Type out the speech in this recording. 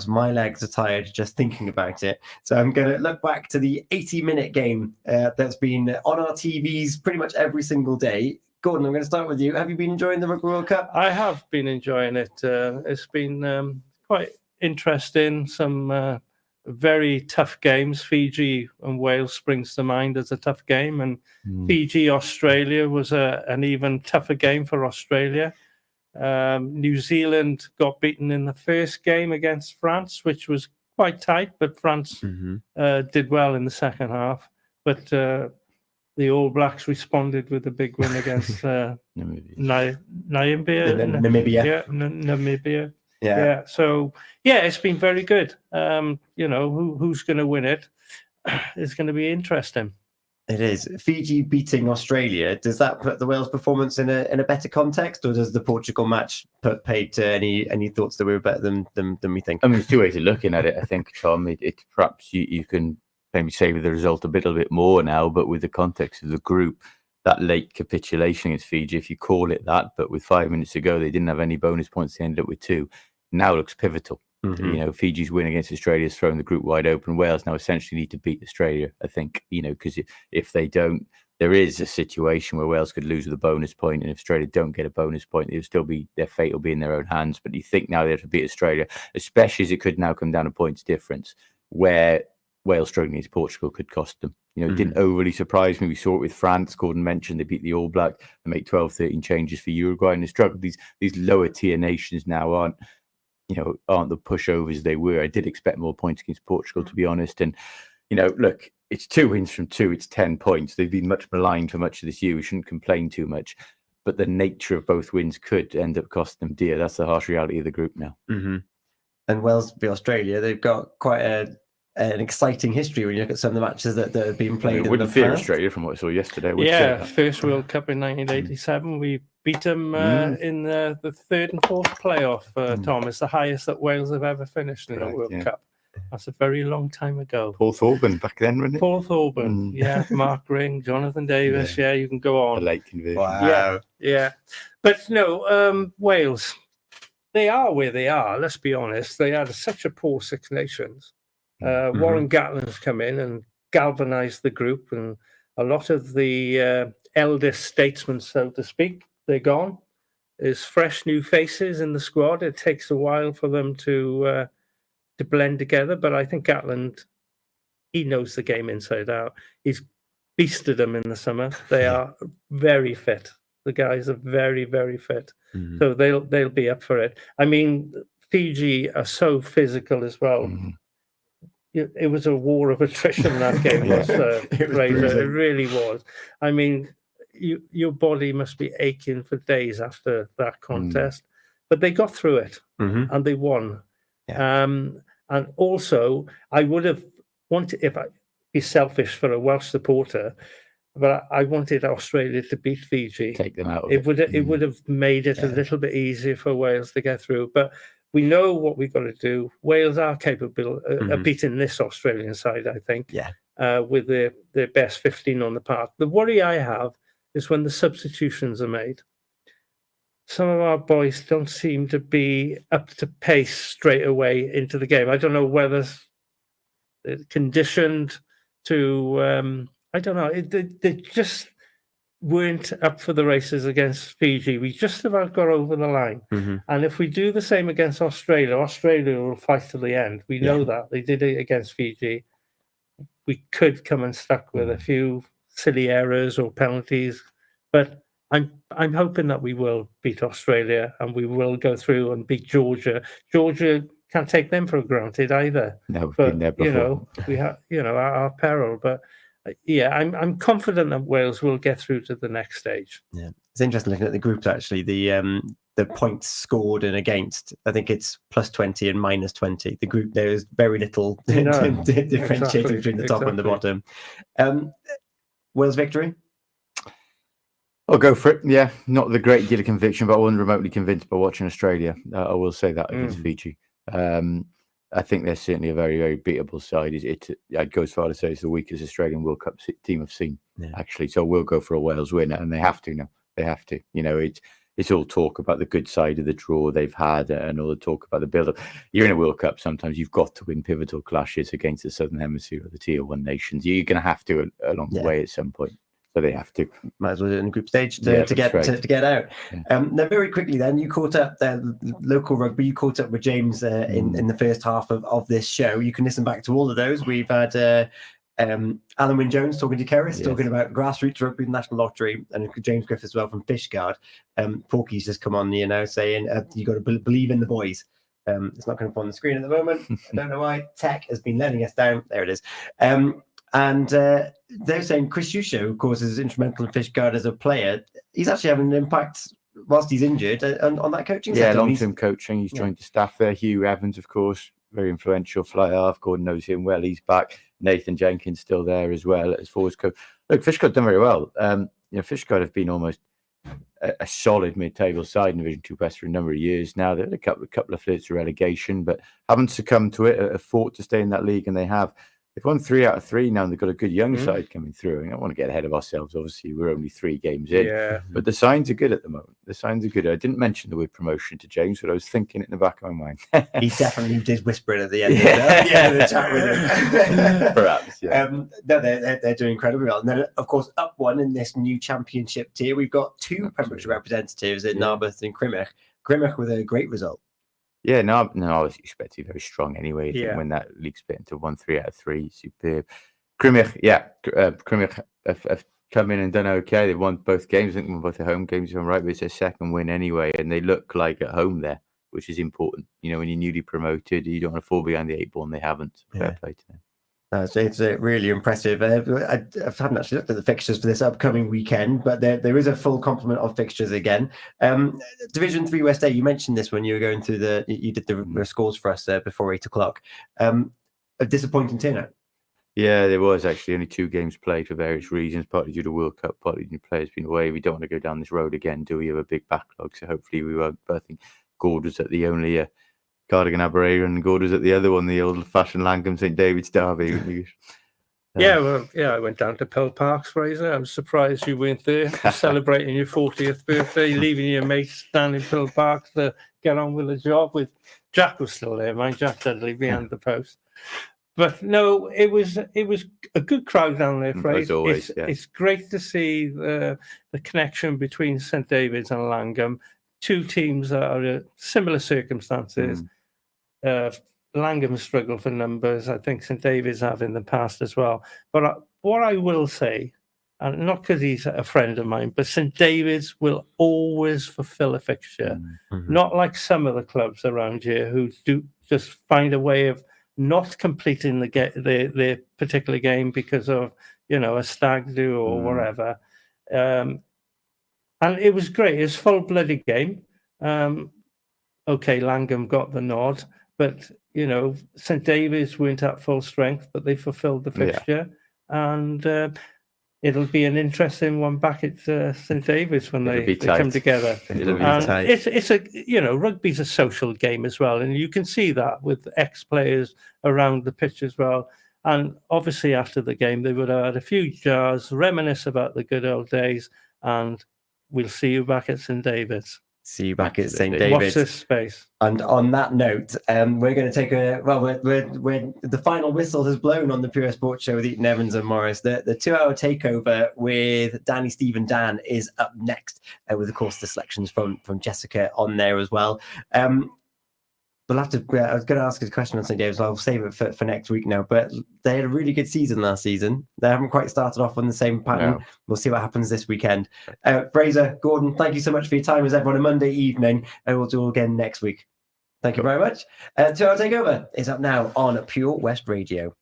My legs are tired just thinking about it. So I'm going to look back to the 80-minute game that's been on our TVs pretty much every single day. Gordon, I'm going to start with you. Have you been enjoying the Rugby World Cup? I have been enjoying it. It's been quite interesting. Some very tough games. Fiji and Wales springs to mind as a tough game. And Fiji-Australia was an even tougher game for Australia. New Zealand got beaten in the first game against France, which was quite tight, but France did well in the second half. But the All Blacks responded with a big win against Namibia. Namibia. Yeah. So, it's been very good. Who's going to win it? It's going to be interesting. It is. Fiji beating Australia. Does that put the Wales performance in a better context, or does the Portugal match put paid to any thoughts that we were better than we think? I mean, there's two ways of looking at it. I think, Tom, it perhaps you can maybe savor the result a little bit more now, but with the context of the group, that late capitulation against Fiji, if you call it that, but with 5 minutes to go, they didn't have any bonus points. They ended up with 2. Now looks pivotal. Fiji's win against Australia has thrown the group wide open. Wales now essentially need to beat Australia, I think, because if they don't, there is a situation where Wales could lose with a bonus point, and if Australia don't get a bonus point, their fate will be in their own hands. But you think now they have to beat Australia, especially as it could now come down to points difference, where Wales struggling against Portugal could cost them. It didn't overly surprise me. We saw it with France. Gordon mentioned they beat the All Blacks and make 12, 13 changes for Uruguay, and they struggled. These lower tier nations now aren't the pushovers they were. I did expect more points against Portugal, to be honest. And, look, it's 2 wins from 2. It's 10 points. They've been much maligned for much of this year. We shouldn't complain too much. But the nature of both wins could end up costing them dear. That's the harsh reality of the group now. And Wales v Australia, they've got quite an exciting history when you look at some of the matches that have been played. Wouldn't fear Australia from what I saw yesterday. First World Cup in 1987. We beat them in the third and fourth playoff. Tom, it's the highest that Wales have ever finished in a World Cup. That's a very long time ago. Paul Thorburn back then, wasn't it? Paul Thorburn, Mark Ring, Jonathan Davis. You can go on. The late conversion. Wow. Yeah. But no, Wales, they are where they are. Let's be honest. They had such a poor Six Nations. Warren Gatland's come in and galvanised the group, and a lot of the eldest statesmen, so to speak, they're gone. There's fresh new faces in the squad. It takes a while for them to blend together, but I think Gatland, he knows the game inside out. He's beasted them in the summer. They are very fit. The guys are very, very fit. So they'll be up for it. I mean, Fiji are so physical as well. It was a war of attrition, that game. It really was. I mean, your body must be aching for days after that contest. But they got through it, and they won. And also, I would have wanted, if I be selfish for a Welsh supporter, but I wanted Australia to beat Fiji. Take them out of it. It would have made it a little bit easier for Wales to get through. But we know what we've got to do. Wales are capable of beating this Australian side, I think, with their best 15 on the park. The worry I have is when the substitutions are made. Some of our boys don't seem to be up to pace straight away into the game. I don't know whether they're conditioned to, I don't know. They just weren't up for the races against Fiji. We just about got over the line. And if we do the same against Australia, Australia will fight to the end. We know that. They did it against Fiji. We could come unstuck with a few silly errors or penalties, but I'm hoping that we will beat Australia and we will go through and beat Georgia. Georgia can't take them for granted either. No, we've been there before. We have, our peril. But I'm confident that Wales will get through to the next stage. Yeah, it's interesting looking at the groups. Actually, the points scored and against, I think it's +20 and -20. The group, there is very little differentiating between the top and the bottom. Wales victory. I'll go for it. Yeah, not the great deal of conviction, but I wasn't remotely convinced by watching Australia. I will say that against Fiji. I think they're certainly a very, very beatable side. I'd go as far to say it's the weakest Australian World Cup team I've seen, actually. So we'll go for a Wales win, and they have to now. They have to. it's all talk about the good side of the draw they've had and all the talk about the build-up. You're in a World Cup, sometimes you've got to win pivotal clashes against the Southern Hemisphere or the Tier 1 nations. You're going to have to along the way at some point. So they have to. Might as well do it in the group stage to get out. Yeah. Now, very quickly then, you caught up local rugby. You caught up with James in the first half of this show. You can listen back to all of those. We've had Alan Wynne-Jones talking to Kerris, talking about grassroots rugby, National Lottery, and James Griffith as well from Fishguard. Porky's just come on, saying you got to believe in the boys. It's not going to put on the screen at the moment. I don't know why. Tech has been letting us down. There it is. And they're saying Chris Shusho, of course, is instrumental in Fishguard as a player. He's actually having an impact whilst he's injured on that coaching. Yeah, long-term coaching. He's joined the staff there. Eaton-Evans, of course, very influential fly half. Gordon knows him well. He's back. Nathan Jenkins still there as well as forwards coach. Look, Fishguard done very well. Fishguard have been almost a solid mid-table side in Division 2 West for a number of years now. They've had a couple of flirts of relegation, but haven't succumbed to it. Have fought to stay in that league, and they have. They've won 3 out of 3 now, and they've got a good young side coming through. I don't want to get ahead of ourselves. Obviously, we're only 3 games in, but the signs are good at the moment. The signs are good. I didn't mention the word promotion to James, but I was thinking it in the back of my mind. He definitely did whisper it at the end of the chat with him. Perhaps, yeah. No, they're doing incredibly well. And then, of course, up one in this new championship tier, we've got 2 Pembrokeshire representatives in Narberth and Crymych. Crymych with a great result. Yeah, no, I was expecting very strong anyway. I think when that league split into 1-3 out of 3, superb. Crymych, Crymych have come in and done okay. They've won both games. I think they won both the home games, if I'm right, but it's their second win anyway, and they look like at home there, which is important. When you're newly promoted, you don't want to fall behind the 8 ball, and they haven't. So fair play to them. It's really impressive. I haven't actually looked at the fixtures for this upcoming weekend, but there is a full complement of fixtures again. Division 3 West A, you mentioned this when you were going through you did the scores for us before 8 o'clock. A disappointing turnout. Yeah, there was actually only 2 games played for various reasons, partly due to World Cup, partly due to players being away. We don't want to go down this road again, do we? Have a big backlog, so hopefully we won't. But I think Gord was at the only Cardigan Aberystwyth, and Gord was at the other one, the old-fashioned Langham St David's derby. I went down to Pell Parks, Fraser. I'm surprised you weren't there celebrating your 40th birthday, leaving your mates down in Pell Parks to get on with the job. With Jack was still there, mind Jack Dudley behind the post. But no, it was a good crowd down there, Fraser. As always, it's great to see the connection between St David's and Langham. 2 teams that are in similar circumstances. Langham struggle for numbers. I think St David's have in the past as well. But what I will say, and not because he's a friend of mine, but St David's will always fulfil a fixture. Not like some of the clubs around here who do just find a way of not completing their particular game because of a stag do or whatever. And it was great. It was a full-blooded game. Langham got the nod, but St David's weren't at full strength, but they fulfilled the fixture, and it'll be an interesting one back at St David's when they come together. It's rugby's a social game as well, and you can see that with ex-players around the pitch as well. And obviously, after the game, they would have had a few jars, reminisce about the good old days, and we'll see you back at St David's. See you back at St David's. Watch this space. And on that note, we're going to take the final whistle has blown on the Pure Sport Show with Eaton-Evans and Morris. The 2-hour takeover with Danny, Steve and Dan is up next, with, of course, the selections from Jessica on there as well. We'll have to. I was going to ask a question on St David's. I'll save it for next week now. But they had a really good season last season. They haven't quite started off on the same pattern. No. We'll see what happens this weekend. Fraser, Gordon, thank you so much for your time as everyone. A Monday evening, and we'll do it again next week. Thank you very much. 2-hour takeover is up now on Pure West Radio.